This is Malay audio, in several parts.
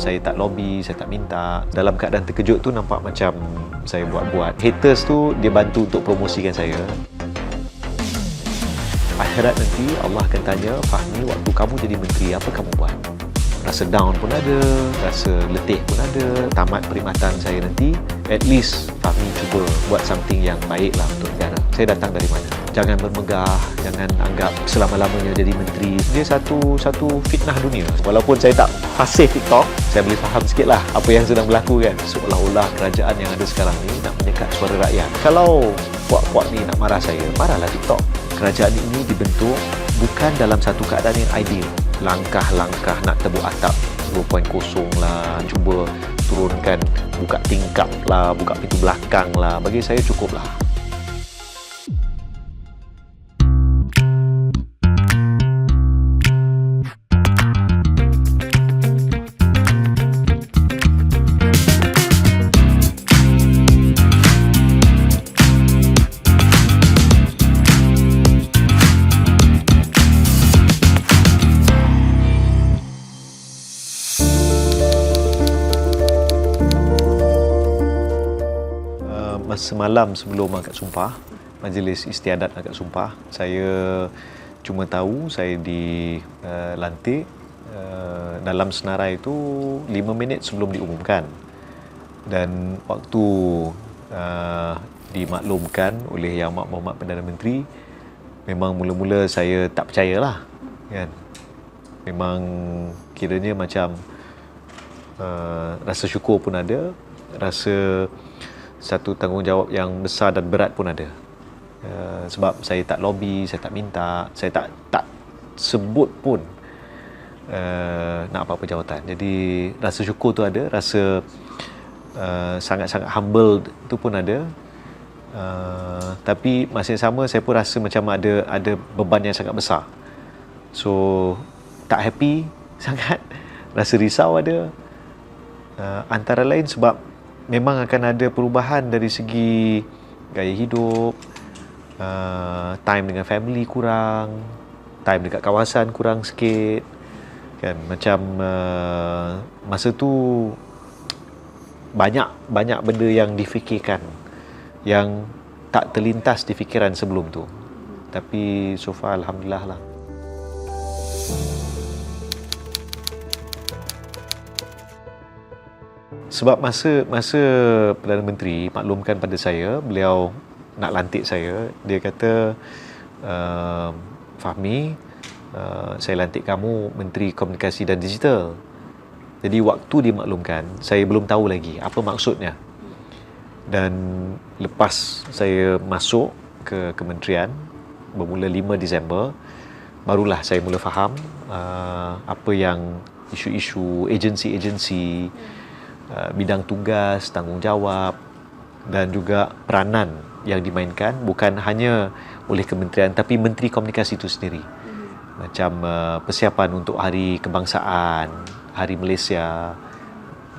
saya tak lobby, saya tak minta. Dalam keadaan terkejut tu nampak macam saya buat-buat. Haters tu dia bantu untuk promosikan saya. Akhirat nanti Allah akan tanya, Fahmi, waktu kamu jadi menteri apa kamu buat? Rasa down pun ada, rasa letih pun ada. Tamat perkhidmatan saya nanti, at least Fahmi cuba buat something yang baik lah untuk negara. Saya datang dari mana? Jangan bermegah, jangan anggap selama-lamanya jadi menteri. Dia satu fitnah dunia. Walaupun saya tak fasih TikTok, saya boleh faham sikit lah apa yang sedang berlaku kan. Seolah-olah kerajaan yang ada sekarang ni nak menyekat suara rakyat. Kalau puak-puak ni nak marah saya, marahlah TikTok. Kerajaan ini dibentuk bukan dalam satu keadaan yang ideal. Langkah-langkah nak tebuk atap 2.0 lah, cuba turunkan, buka tingkap lah, buka pintu belakang lah. Bagi saya cukup lah. Semalam sebelum akad sumpah, majlis istiadat akad sumpah, saya cuma tahu saya dilantik dalam senarai itu 5 minit sebelum diumumkan. Dan waktu dimaklumkan oleh Yang Amat Berhormat Perdana Menteri, memang mula-mula saya tak percayalah kan. Memang kiranya macam rasa syukur pun ada, rasa satu tanggungjawab yang besar dan berat pun ada. Sebab saya tak lobby, saya tak minta, saya tak sebut pun nak apa-apa jawatan. Jadi rasa syukur tu ada, rasa sangat-sangat humble tu pun ada. Tapi masa yang sama saya pun rasa macam ada beban yang sangat besar. So tak happy sangat, rasa risau ada. Antara lain sebab memang akan ada perubahan dari segi gaya hidup, time dengan family kurang, time dekat kawasan kurang sikit kan. Macam masa tu banyak benda yang difikirkan yang tak terlintas di fikiran sebelum tu. Tapi so far alhamdulillah lah. Sebab masa Perdana Menteri maklumkan pada saya, beliau nak lantik saya, dia kata, Fahmi, saya lantik kamu Menteri Komunikasi dan Digital. Jadi waktu dimaklumkan, saya belum tahu lagi apa maksudnya. Dan lepas saya masuk ke kementerian bermula 5 Disember, barulah saya mula faham apa yang isu-isu agensi-agensi, bidang tugas, tanggungjawab dan juga peranan yang dimainkan bukan hanya oleh kementerian tapi Menteri Komunikasi itu sendiri. Macam persiapan untuk Hari Kebangsaan, Hari Malaysia,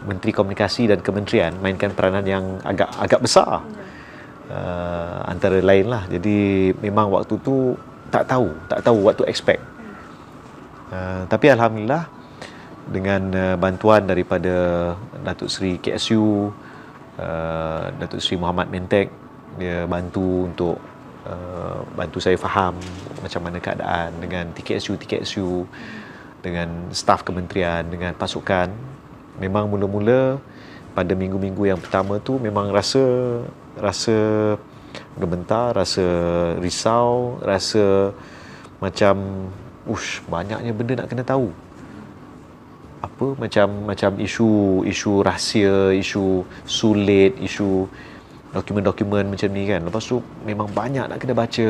Menteri Komunikasi dan kementerian mainkan peranan yang agak besar. Antara lain lah. Jadi memang waktu tu tak tahu what to expect. Tapi alhamdulillah dengan bantuan daripada Datuk Seri KSU, Datuk Seri Muhammad Mentek, dia bantu untuk bantu saya faham macam mana keadaan dengan TKSU, dengan staf kementerian, dengan pasukan. Memang mula-mula pada minggu-minggu yang pertama tu memang rasa gemetar, rasa risau, rasa macam banyaknya benda nak kena tahu. Apa macam isu rahsia, isu sulit, isu dokumen-dokumen macam ni kan. Lepas tu memang banyak nak kena baca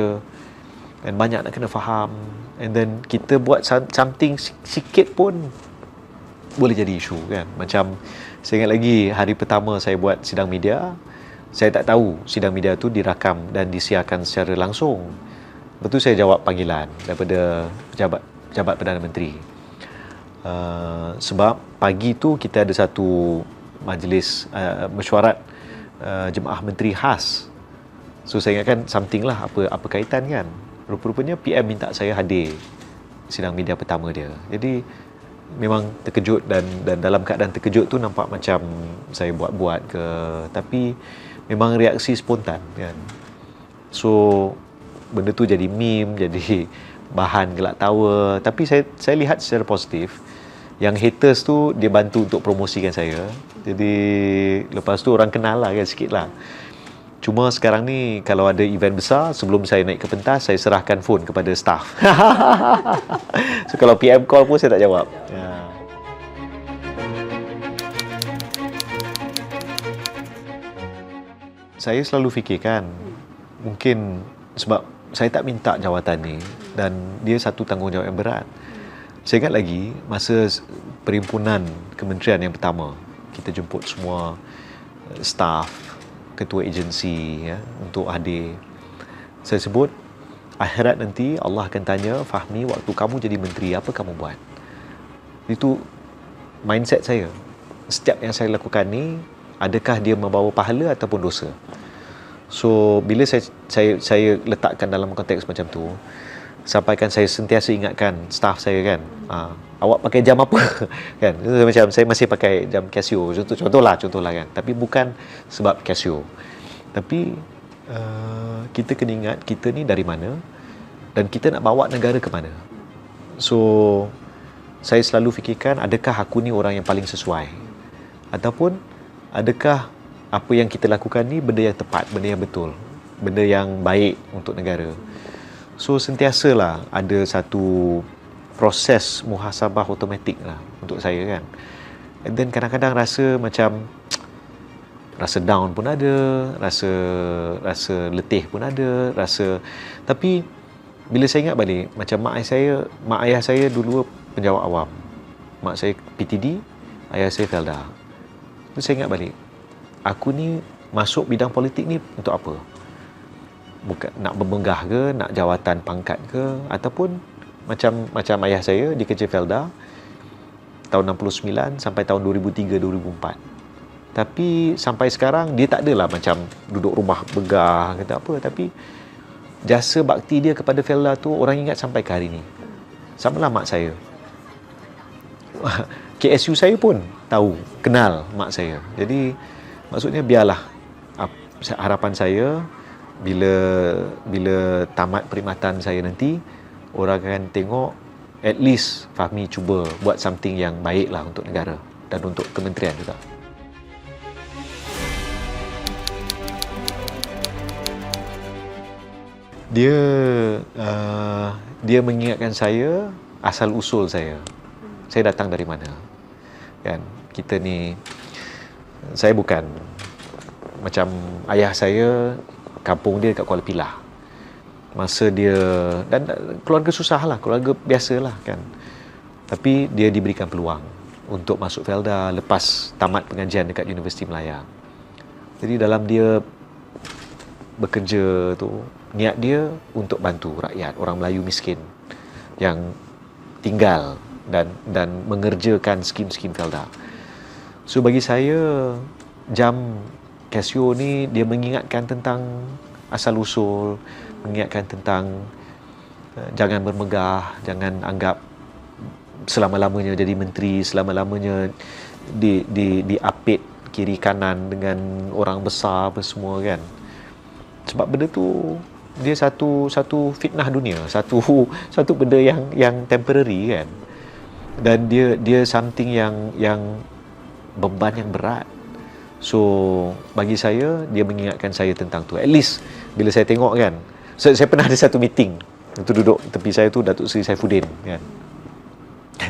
dan banyak nak kena faham. And then kita buat something sikit pun boleh jadi isu kan. Macam saya ingat lagi hari pertama saya buat sidang media, saya tak tahu sidang media tu dirakam dan disiarkan secara langsung. Lepas tu saya jawab panggilan daripada pejabat Perdana Menteri. Sebab pagi tu kita ada satu majlis mesyuarat jemaah menteri khas. So saya ingatkan something lah, apa kaitan kan. Rupa-rupanya PM minta saya hadir sidang media pertama dia. Jadi memang terkejut, dan dalam keadaan terkejut tu nampak macam saya buat-buat ke, tapi memang reaksi spontan kan. So benda tu jadi meme, jadi bahan gelak tawa. Tapi saya lihat secara positif, yang haters tu dia bantu untuk promosikan saya. Jadi lepas tu orang kenal lah kan, sikit lah. Cuma sekarang ni kalau ada event besar, sebelum saya naik ke pentas, saya serahkan phone kepada staff. So kalau PM call pun saya tak jawab. Ya. Saya selalu fikirkan, mungkin sebab saya tak minta jawatan ni, dan dia satu tanggungjawab yang berat. Saya ingat lagi masa perhimpunan kementerian yang pertama, kita jemput semua staff, ketua agensi ya, untuk hadir. Saya sebut, akhirat nanti Allah akan tanya, Fahmi, waktu kamu jadi menteri, apa kamu buat? Itu mindset saya. Setiap yang saya lakukan ni, adakah dia membawa pahala ataupun dosa? So bila saya letakkan dalam konteks macam tu, sampaikan saya sentiasa ingatkan staff saya kan, awak pakai jam apa? Kan, macam saya masih pakai jam Casio, contohlah kan, tapi bukan sebab Casio, tapi kita kena ingat kita ni dari mana dan kita nak bawa negara ke mana. So saya selalu fikirkan, adakah aku ni orang yang paling sesuai, ataupun adakah apa yang kita lakukan ni benda yang tepat, benda yang betul, benda yang baik untuk negara. So sentiasalah ada satu proses muhasabah automatik lah untuk saya kan. And then kadang-kadang rasa macam rasa down pun ada, rasa letih pun ada, tapi bila saya ingat balik, macam mak ayah saya dulu penjawat awam, mak saya PTD, ayah saya Felda. Terus saya ingat balik, aku ni masuk bidang politik ni untuk apa? Bukan nak bermegah ke, nak jawatan pangkat ke, ataupun macam ayah saya, dia kerja Felda tahun 69 sampai tahun 2003-2004. Tapi sampai sekarang dia tak adalah macam duduk rumah begah ke tak apa, tapi jasa bakti dia kepada Felda tu orang ingat sampai ke hari ni. Samalah mak saya. KSU saya pun tahu, kenal mak saya. Jadi maksudnya biarlah, harapan saya bila tamat perkhidmatan saya nanti, orang akan tengok at least Fahmi cuba buat something yang baik lah untuk negara dan untuk kementerian juga. Dia mengingatkan saya asal usul saya datang dari mana kan. Kita ni, saya bukan macam ayah saya, kampung dia dekat Kuala Pilah. Masa dia, dan keluarga susah lah, keluarga biasa lah kan, tapi dia diberikan peluang untuk masuk Felda lepas tamat pengajian dekat Universiti Melaya. Jadi dalam dia bekerja tu, niat dia untuk bantu rakyat, orang Melayu miskin yang tinggal dan mengerjakan skim-skim Felda. So bagi saya, jam Casio ni dia mengingatkan tentang asal usul, mengingatkan tentang jangan bermegah, jangan anggap selama-lamanya jadi menteri, selama-lamanya diapit kiri kanan dengan orang besar apa semua kan. Sebab benda tu dia satu fitnah dunia, satu benda yang temporary kan. Dan dia something yang beban yang berat. So bagi saya, dia mengingatkan saya tentang tu. At least bila saya tengok kan, saya pernah ada satu meeting, itu duduk tepi saya tu Datuk Seri Saifuddin kan.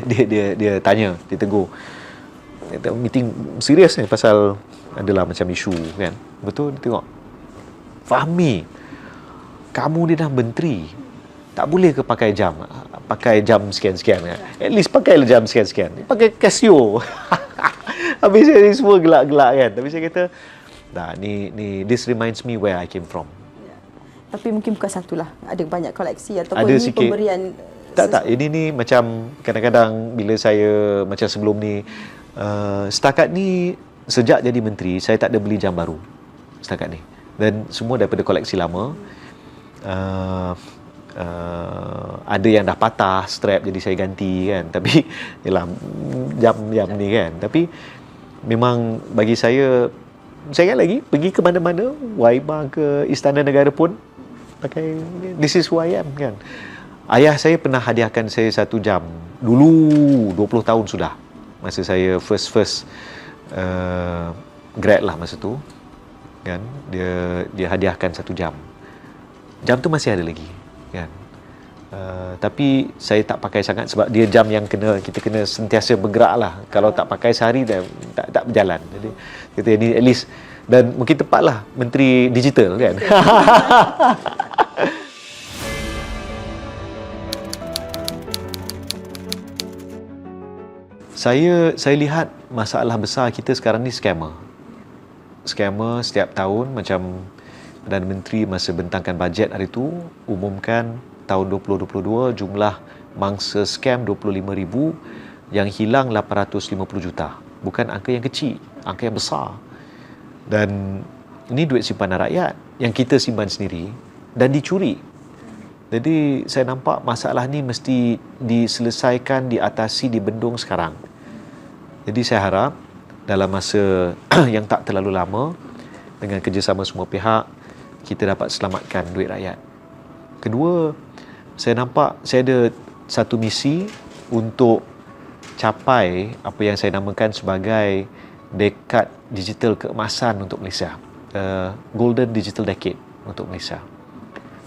Dia tanya, dia tegur. Meeting serius ni pasal adalah macam isu kan. Betul, dia tengok, Fahmi, kamu ni dah menteri, tak boleh ke pakai jam sekian-sekian kan? At least pakailah jam sekian-sekian. Pakai Casio. Habis saya semua gelak-gelak kan. Tapi saya kata, this reminds me where I came from. Tapi mungkin bukan satulah, ada banyak koleksi ataupun ada ini sikit pemberian. Tak, ini ni macam kadang-kadang bila saya macam sebelum ni, setakat ni sejak jadi menteri, saya tak ada beli jam baru setakat ni. Dan semua daripada koleksi lama. ada yang dah patah strap, jadi saya ganti kan. Tapi yalah, jam ni kan. Tapi memang bagi saya ingat lagi pergi ke mana-mana, Waimar ke Istana Negara pun pakai this is who I am kan. Ayah saya pernah hadiahkan saya 1 jam dulu, 20 tahun sudah, masa saya first grad lah masa tu kan. Dia hadiahkan 1 jam. Jam tu masih ada lagi kan. Tapi saya tak pakai sangat sebab dia jam yang kita kena sentiasa bergerak lah. Kalau tak pakai sehari dah tak berjalan. Jadi kita ni at least, dan mungkin tepatlah Menteri Digital kan. Saya lihat masalah besar kita sekarang ni scammer setiap tahun. Macam Perdana Menteri masa bentangkan bajet hari tu umumkan tahun 2022 jumlah mangsa scam 25,000, yang hilang 850 juta. Bukan angka yang kecil, angka yang besar. Dan ini duit simpanan rakyat yang kita simpan sendiri dan dicuri. Jadi saya nampak masalah ni mesti diselesaikan, diatasi, dibendung sekarang. Jadi saya harap dalam masa yang tak terlalu lama, dengan kerjasama semua pihak, kita dapat selamatkan duit rakyat. Kedua, saya nampak saya ada satu misi untuk capai apa yang saya namakan sebagai dekad digital keemasan untuk Malaysia. Golden Digital Decade untuk Malaysia.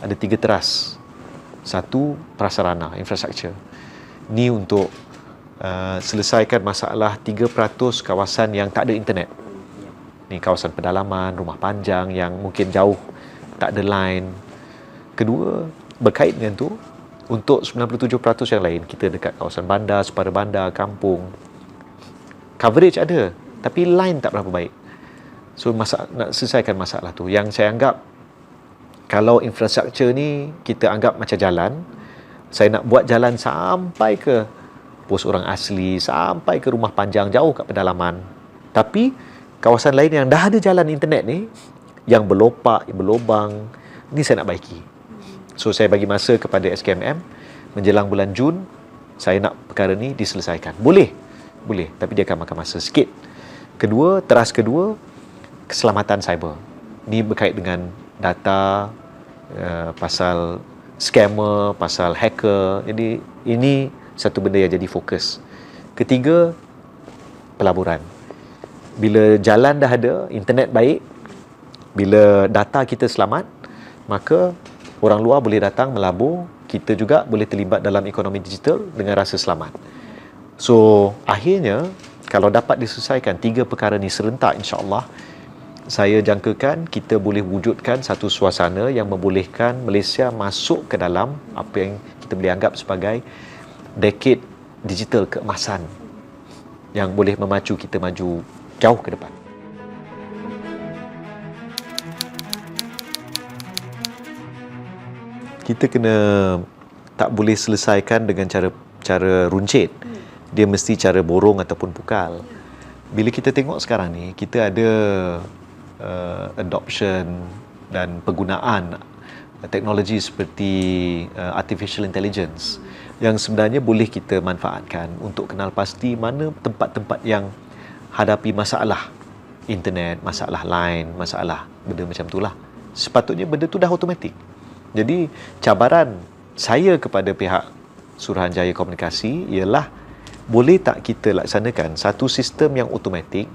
Ada 3 teras. 1, prasarana, infrastruktur. Ni untuk selesaikan masalah 3% kawasan yang tak ada internet. Ni kawasan pedalaman, rumah panjang yang mungkin jauh, tak ada line. Kedua, berkait dengan tu, untuk 97% yang lain, kita dekat kawasan bandar, separa bandar, kampung, coverage ada, tapi line tak berapa baik. So nak selesaikan masalah tu. Yang saya anggap, kalau infrastruktur ni kita anggap macam jalan, saya nak buat jalan sampai ke pos orang asli, sampai ke rumah panjang jauh kat pedalaman. Tapi kawasan lain yang dah ada jalan internet ni, yang berlopak, berlobang, ni saya nak baiki. So saya bagi masa kepada SKMM, menjelang bulan Jun, saya nak perkara ni diselesaikan. Boleh, tapi dia akan makan masa sikit. Kedua, teras kedua, keselamatan cyber. Ni berkait dengan data, pasal scammer, pasal hacker. Jadi ini satu benda yang jadi fokus. Ketiga, pelaburan. Bila jalan dah ada, internet baik, bila data kita selamat, maka orang luar boleh datang melabur, kita juga boleh terlibat dalam ekonomi digital dengan rasa selamat. So, akhirnya, kalau dapat diselesaikan 3 perkara ni serentak, insya-Allah, saya jangkakan kita boleh wujudkan satu suasana yang membolehkan Malaysia masuk ke dalam apa yang kita boleh anggap sebagai decade digital keemasan yang boleh memacu kita maju jauh ke depan. Kita kena tak boleh selesaikan dengan cara runcit. Dia mesti cara borong ataupun pukal. Bila kita tengok sekarang ni, kita ada adoption dan penggunaan teknologi seperti artificial intelligence yang sebenarnya boleh kita manfaatkan untuk kenal pasti mana tempat-tempat yang hadapi masalah internet, masalah line, masalah benda macam itulah. Sepatutnya benda tu dah automatik. Jadi cabaran saya kepada pihak Suruhanjaya Komunikasi ialah, boleh tak kita laksanakan satu sistem yang automatik,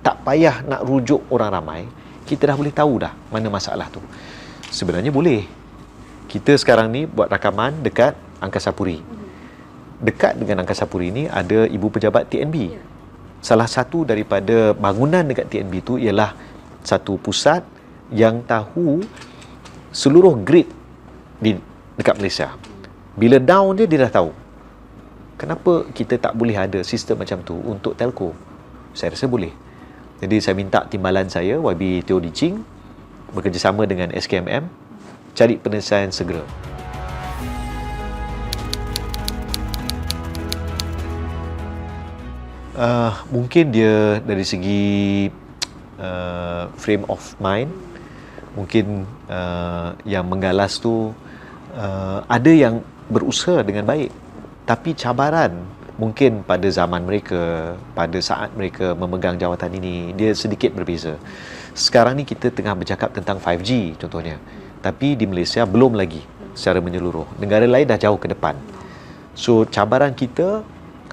tak payah nak rujuk orang ramai, kita dah boleh tahu dah mana masalah tu. Sebenarnya boleh. Kita sekarang ni buat rakaman dekat Angkasa Puri. Dekat dengan Angkasa Puri ni ada ibu pejabat TNB. Salah satu daripada bangunan dekat TNB tu ialah satu pusat yang tahu seluruh grid dekat Malaysia. Bila down dia dah tahu. Kenapa kita tak boleh ada sistem macam tu untuk telco? Saya rasa boleh. Jadi saya minta timbalan saya, YB Teo Di Ching, bekerjasama dengan SKMM, cari penyelesaian segera. Mungkin dia dari segi frame of mind, mungkin yang menggalas tu ada yang berusaha dengan baik, tapi cabaran mungkin pada zaman mereka, pada saat mereka memegang jawatan ini, dia sedikit berbeza. Sekarang ni kita tengah bercakap tentang 5G contohnya, tapi di Malaysia belum lagi secara menyeluruh. Negara lain dah jauh ke depan. So cabaran kita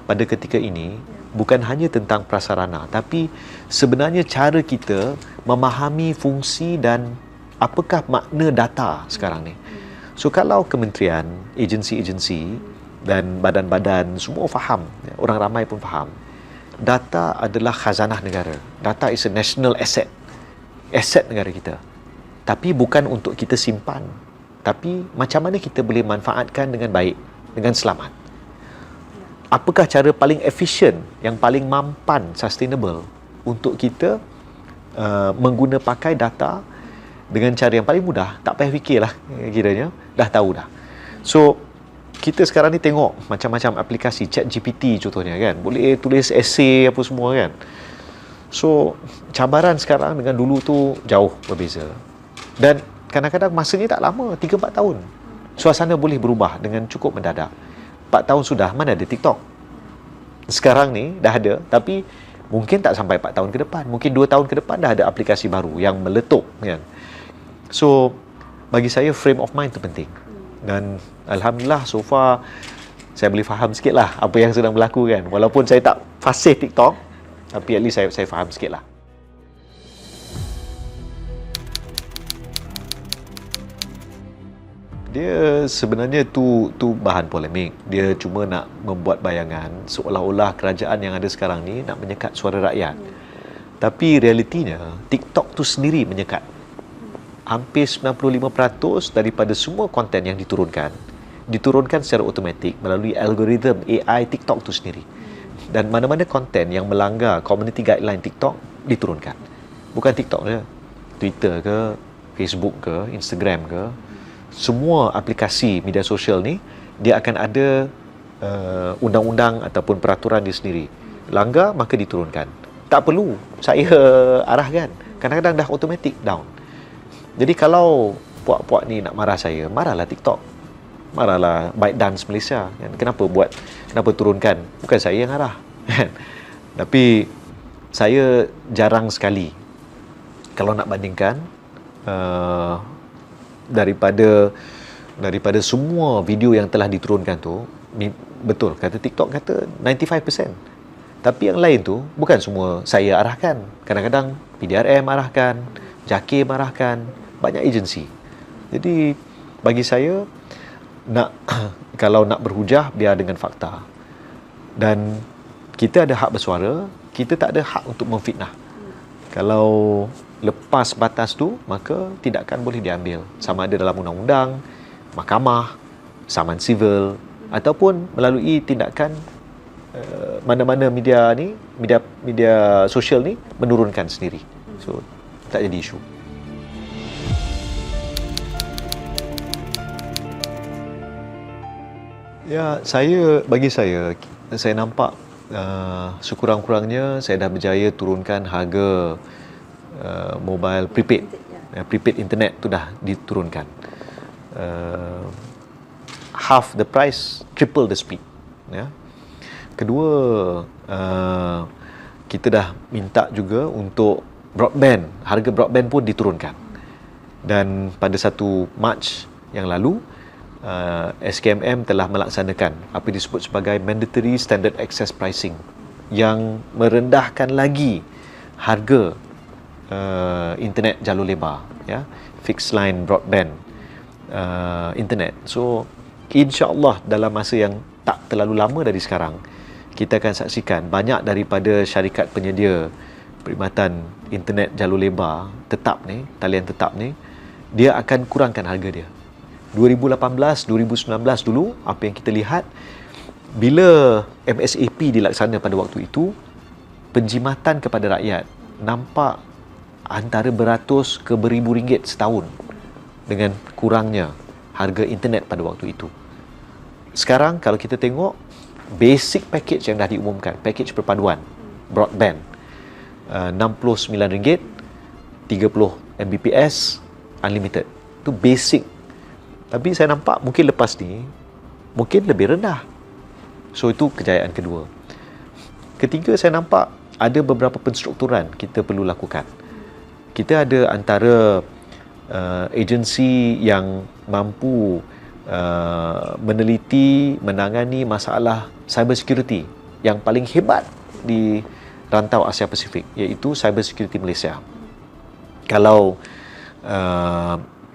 pada ketika ini bukan hanya tentang prasarana, tapi sebenarnya cara kita memahami fungsi dan apakah makna data sekarang ni. So kalau kementerian, agensi-agensi dan badan-badan semua faham, orang ramai pun faham, data adalah khazanah negara. Data is a national asset, aset negara kita. Tapi bukan untuk kita simpan, tapi macam mana kita boleh manfaatkan dengan baik, dengan selamat. Apakah cara paling efisien, yang paling mampan, sustainable untuk kita mengguna pakai data dengan cara yang paling mudah, tak payah fikirlah, kiranya dah tahu dah. So kita sekarang ni tengok macam-macam aplikasi, ChatGPT contohnya kan, boleh tulis esei apa semua kan. So cabaran sekarang dengan dulu tu jauh berbeza. Dan kadang-kadang masanya tak lama, 3-4 tahun. Suasana boleh berubah dengan cukup mendadak. 4 tahun sudah, mana ada TikTok? Sekarang ni dah ada, tapi mungkin tak sampai 4 tahun ke depan. Mungkin 2 tahun ke depan dah ada aplikasi baru yang meletup kan. So bagi saya frame of mind tu penting. Dan alhamdulillah so far saya boleh faham sikit lah apa yang sedang berlaku kan. Walaupun saya tak fasih TikTok, tapi at least saya faham sikit lah. Dia sebenarnya tu bahan polemik. Dia cuma nak membuat bayangan seolah-olah kerajaan yang ada sekarang ni nak menyekat suara rakyat. Tapi realitinya TikTok tu sendiri menyekat. Hampir 95% daripada semua konten yang diturunkan secara automatik melalui algoritma AI TikTok tu sendiri. Dan mana-mana konten yang melanggar community guideline TikTok diturunkan. Bukan TikTok je, Twitter ke, Facebook ke, Instagram ke, semua aplikasi media sosial ni dia akan ada undang-undang ataupun peraturan dia sendiri. Langgar maka diturunkan. Tak perlu saya arahkan. Kadang-kadang dah automatic down. Jadi kalau puak-puak ni nak marah saya, marahlah TikTok. Marahlah ByteDance Malaysia. Kenapa turunkan? Bukan saya yang arah. Tapi saya jarang sekali kalau nak bandingkan daripada semua video yang telah diturunkan tu, betul kata TikTok kata 95%. Tapi yang lain tu bukan semua saya arahkan. Kadang-kadang PDRM arahkan, JAKIM arahkan, banyak agensi. Jadi bagi saya kalau nak berhujah biar dengan fakta. Dan kita ada hak bersuara, kita tak ada hak untuk memfitnah. Kalau lepas batas tu, maka tindakan boleh diambil. Sama ada dalam undang-undang, mahkamah, saman sivil, ataupun melalui tindakan mana-mana media sosial ni menurunkan sendiri. So, tak jadi isu. Ya, bagi saya nampak sekurang-kurangnya saya dah berjaya turunkan harga mobile prepaid internet tu dah diturunkan. Half the price, triple the speed. Ya. Kedua, kita dah minta juga untuk broadband, harga broadband pun diturunkan. Dan pada 1 Mac yang lalu, SKMM telah melaksanakan apa disebut sebagai mandatory standard access pricing yang merendahkan lagi harga internet jalur lebar, ya, fixed line broadband internet. So insya-Allah dalam masa yang tak terlalu lama dari sekarang kita akan saksikan banyak daripada syarikat penyedia perkhidmatan internet jalur lebar tetap ni, talian tetap ni, dia akan kurangkan harga dia. 2018, 2019 dulu, apa yang kita lihat, bila MSAP dilaksana pada waktu itu, penjimatan kepada rakyat nampak antara beratus ke beribu ringgit setahun dengan kurangnya harga internet pada waktu itu. Sekarang kalau kita tengok basic package yang dah diumumkan, package perpaduan broadband, RM69, 30 Mbps unlimited. Itu basic Tapi saya nampak mungkin lepas ni mungkin lebih rendah. So itu kejayaan kedua. Ketiga, saya nampak ada beberapa penstrukturan kita perlu lakukan. Kita ada antara agensi yang mampu meneliti, menangani masalah cyber security yang paling hebat di rantau Asia Pasifik, iaitu Cyber Security Malaysia. Kalau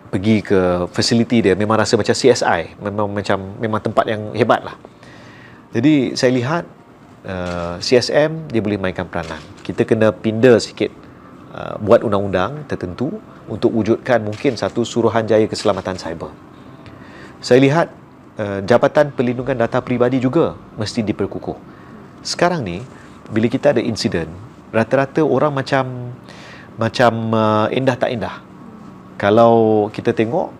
pergi ke fasiliti dia, memang rasa macam CSI, memang tempat yang hebat lah. Jadi saya lihat CSM dia boleh mainkan peranan. Kita kena pindah sikit, buat undang-undang tertentu untuk wujudkan mungkin satu suruhanjaya keselamatan cyber. Saya lihat Jabatan Perlindungan Data Peribadi juga mesti diperkukuh. Sekarang ni bila kita ada insiden, rata-rata orang macam indah tak indah. Kalau kita tengok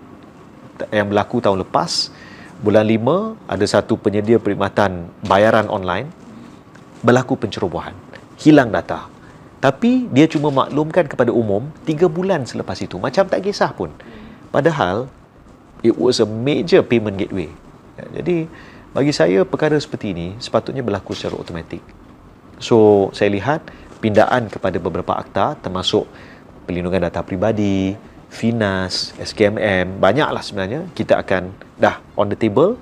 yang berlaku tahun lepas, bulan 5 ada satu penyedia perkhidmatan bayaran online berlaku pencerobohan, hilang data. Tapi dia cuma maklumkan kepada umum 3 bulan selepas itu, macam tak kisah pun. Padahal it was a major payment gateway. Jadi bagi saya perkara seperti ini sepatutnya berlaku secara automatik. So saya lihat pindaan kepada beberapa akta termasuk perlindungan data peribadi, Finas, SKMM, banyaklah sebenarnya kita akan dah on the table.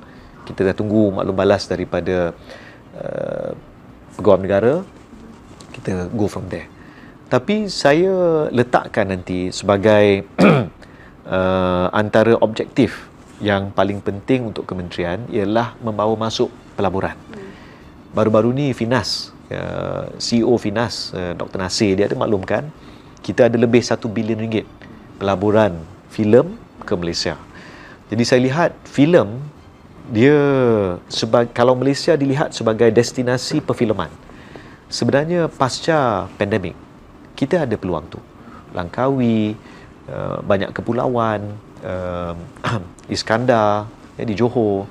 Kita dah tunggu maklum balas daripada Pegawai Negara. Kita go from there. Tapi saya letakkan nanti sebagai antara objektif yang paling penting untuk kementerian ialah membawa masuk pelaburan. Baru-baru ni Finas, CEO Finas, Dr. Nasir, dia ada maklumkan kita ada lebih 1 bilion ringgit pelaburan filem ke Malaysia. Jadi saya lihat filem dia kalau Malaysia dilihat sebagai destinasi perfilman, sebenarnya pasca pandemik kita ada peluang tu. Langkawi, banyak kepulauan, Iskandar, di Johor,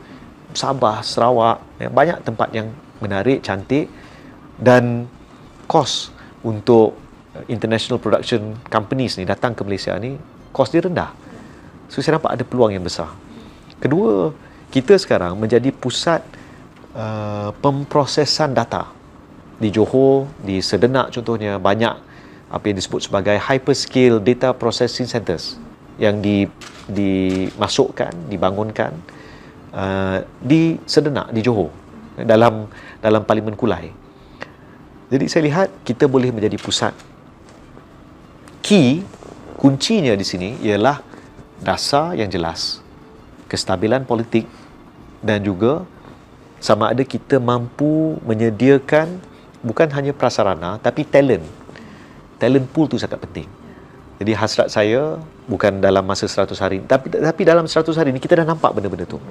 Sabah, Sarawak, banyak tempat yang menarik, cantik, dan kos untuk international production companies ni datang ke Malaysia ni, kos dia rendah. So saya nampak ada peluang yang besar. Kedua, kita sekarang menjadi pusat pemprosesan data. Di Johor, di Sedenak contohnya, banyak apa yang disebut sebagai hyperscale data processing centers yang dimasukkan, dibangunkan di Sedenak, di Johor, dalam Parlimen Kulai. Jadi saya lihat kita boleh menjadi pusat. Kuncinya di sini ialah dasar yang jelas, kestabilan politik, dan juga sama ada kita mampu menyediakan bukan hanya prasarana tapi talent pool tu sangat penting. Jadi hasrat saya bukan dalam masa 100 hari tapi dalam 100 hari ni kita dah nampak benda-benda tu.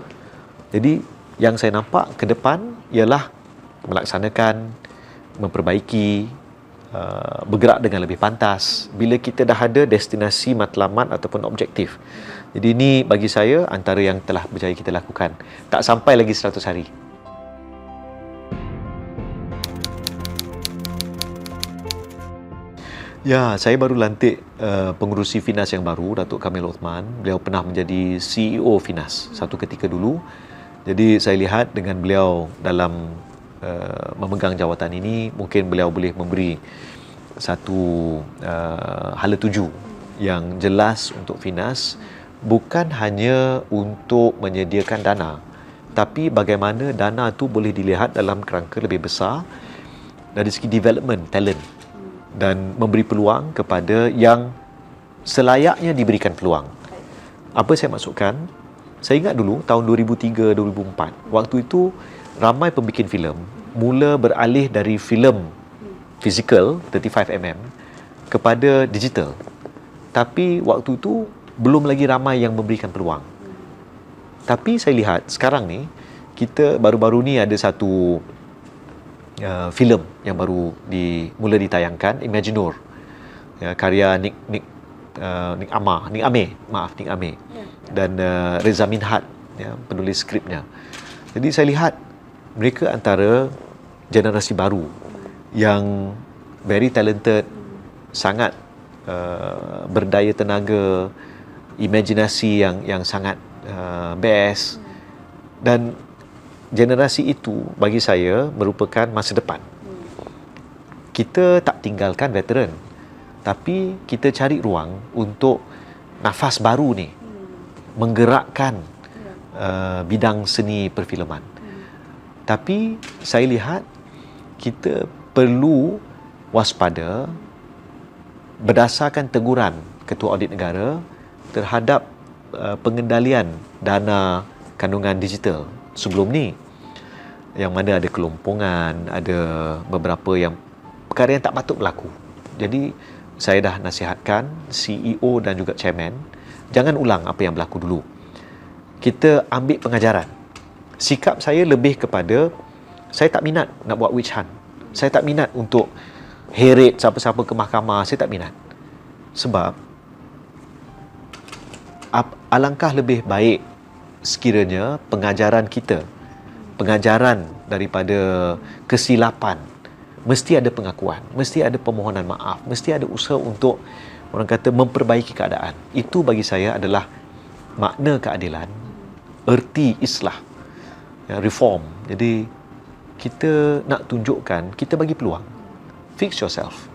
Jadi yang saya nampak ke depan ialah melaksanakan, memperbaiki, bergerak dengan lebih pantas bila kita dah ada destinasi matlamat ataupun objektif. Jadi ini bagi saya antara yang telah berjaya kita lakukan. Tak sampai lagi 100 hari. Ya, saya baru lantik pengurusi Finas yang baru, Datuk Kamil Othman. Beliau pernah menjadi CEO Finas satu ketika dulu. Jadi saya lihat dengan beliau dalam memegang jawatan ini, mungkin beliau boleh memberi satu hala tuju yang jelas untuk Finas, bukan hanya untuk menyediakan dana, tapi bagaimana dana itu boleh dilihat dalam kerangka lebih besar dari segi development talent dan memberi peluang kepada yang selayaknya diberikan peluang. Apa saya maksudkan? Saya ingat dulu tahun 2003-2004, waktu itu ramai pembikin filem mula beralih dari filem fizikal 35mm kepada digital. Tapi waktu itu belum lagi ramai yang memberikan peluang. Tapi saya lihat sekarang ni kita baru-baru ni ada satu filem yang baru mula ditayangkan, Imaginor, karya Nick Ameh dan Reza Minhad, penulis skripnya. Jadi saya lihat mereka antara generasi baru yang very talented, sangat berdaya tenaga, imajinasi yang sangat best. Dan generasi itu bagi saya merupakan masa depan. Kita tak tinggalkan veteran, tapi kita cari ruang untuk nafas baru ni, menggerakkan bidang seni perfilman. Tapi saya lihat kita perlu waspada berdasarkan teguran Ketua Audit Negara terhadap pengendalian dana kandungan digital sebelum ni, yang mana ada kelompongan, ada beberapa yang perkara yang tak patut berlaku. Jadi saya dah nasihatkan CEO dan juga chairman, jangan ulang apa yang berlaku dulu. Kita ambil pengajaran. Sikap saya lebih kepada, saya tak minat nak buat witch hunt. Saya tak minat untuk heret siapa-siapa ke mahkamah. Saya tak minat. Sebab alangkah lebih baik sekiranya pengajaran kita, pengajaran daripada kesilapan, mesti ada pengakuan, mesti ada permohonan maaf, mesti ada usaha untuk, orang kata, memperbaiki keadaan. Itu bagi saya adalah makna keadilan, erti islah, reform. Jadi kita nak tunjukkan, kita bagi peluang. Fix yourself,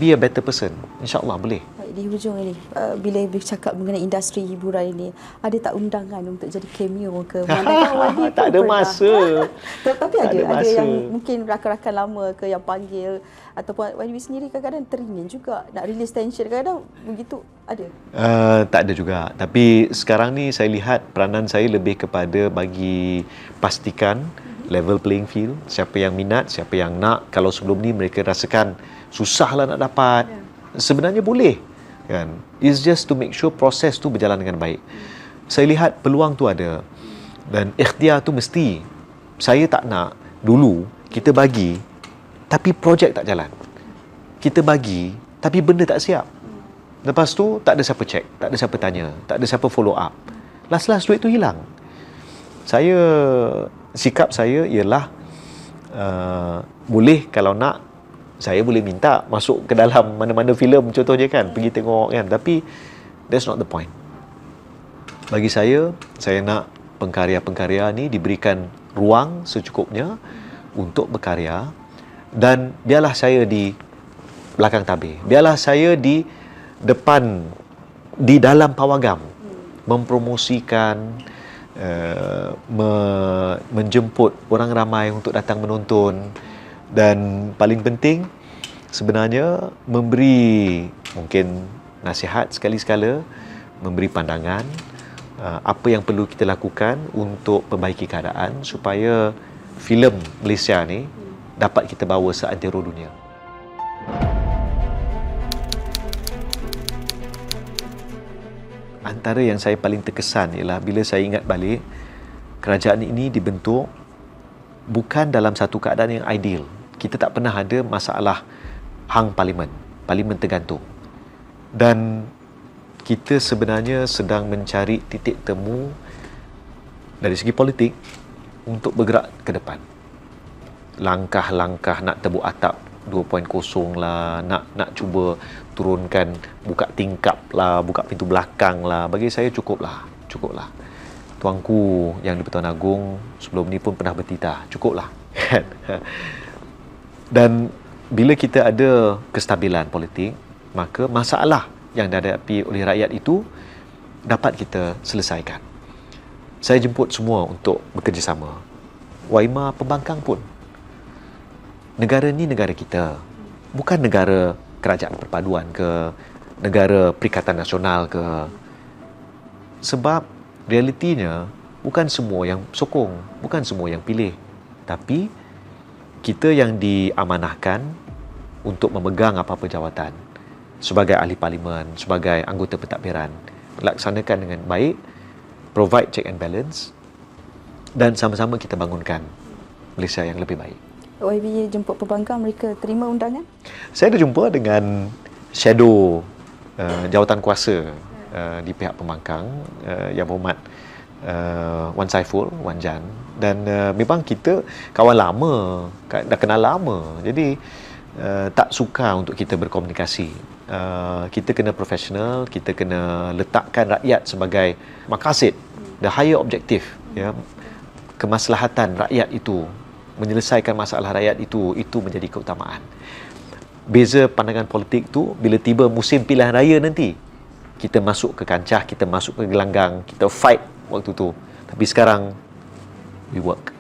be a better person. InsyaAllah boleh. Baik, di hujung ini, bila bercakap mengenai industri hiburan ini, ada tak undangan untuk jadi cameo ke mana? Tak ada masa. Tapi Tak ada masa. yang mungkin rakan-rakan lama ke yang panggil, ataupun YB sendiri kadang-kadang teringin juga nak release tension, kadang-kadang begitu ada? Tak ada juga. Tapi sekarang ni saya lihat peranan saya lebih kepada bagi pastikan level playing field, siapa yang minat, siapa yang nak. Kalau sebelum ni mereka rasakan susahlah nak dapat, sebenarnya boleh kan. It's just to make sure proses tu berjalan dengan baik. Saya lihat peluang tu ada, dan ikhtiar tu mesti. Saya tak nak dulu kita bagi tapi projek tak jalan. Kita bagi tapi benda tak siap. Lepas tu tak ada siapa check, tak ada siapa tanya, tak ada siapa follow up. Last duit tu hilang. Sikap saya ialah boleh kalau nak, saya boleh minta masuk ke dalam mana-mana filem contohnya kan, pergi tengok kan, tapi that's not the point. Bagi saya nak pengkarya-pengkarya ni diberikan ruang secukupnya untuk berkarya, dan biarlah saya di belakang tabir, biarlah saya di depan, di dalam pawagam mempromosikan, menjemput orang ramai untuk datang menonton, dan paling penting sebenarnya memberi mungkin nasihat sekali-sekala, memberi pandangan apa yang perlu kita lakukan untuk perbaiki keadaan supaya filem Malaysia ni dapat kita bawa seantero dunia. Antara yang saya paling terkesan ialah bila saya ingat balik, kerajaan ini dibentuk bukan dalam satu keadaan yang ideal. Kita tak pernah ada masalah hang parlimen tergantung. Dan kita sebenarnya sedang mencari titik temu dari segi politik untuk bergerak ke depan. Langkah-langkah nak tebuk atap 2.0 lah, nak cuba turunkan, buka tingkap lah, buka pintu belakang lah, bagi saya cukuplah. Tuanku yang di-Pertuan Agong sebelum ni pun pernah bertitah, cukuplah. Dan bila kita ada kestabilan politik, maka masalah yang dihadapi oleh rakyat itu dapat kita selesaikan. Saya jemput semua untuk bekerjasama. Waima pembangkang pun. Negara ni negara kita, bukan negara kerajaan perpaduan ke, negara perikatan nasional ke. Sebab realitinya bukan semua yang sokong, bukan semua yang pilih. Tapi kita yang diamanahkan untuk memegang apa-apa jawatan sebagai ahli parlimen, sebagai anggota pentadbiran, laksanakan dengan baik, provide check and balance, dan sama-sama kita bangunkan Malaysia yang lebih baik. YB jemput pembangkang, mereka terima undangan? Saya dah jumpa dengan shadow jawatan kuasa di pihak pembangkang, Yang Berhormat Wan Saiful, Wan Jan, dan memang kita kawan lama, dah kenal lama, jadi tak suka untuk kita berkomunikasi. Kita kena profesional, kita kena letakkan rakyat sebagai makasid the higher objective, ya, kemaslahatan rakyat itu, menyelesaikan masalah rakyat itu menjadi keutamaan. Beza pandangan politik tu bila tiba musim pilihan raya nanti, kita masuk ke kancah, kita masuk ke gelanggang, kita fight waktu tu. Tapi sekarang we work.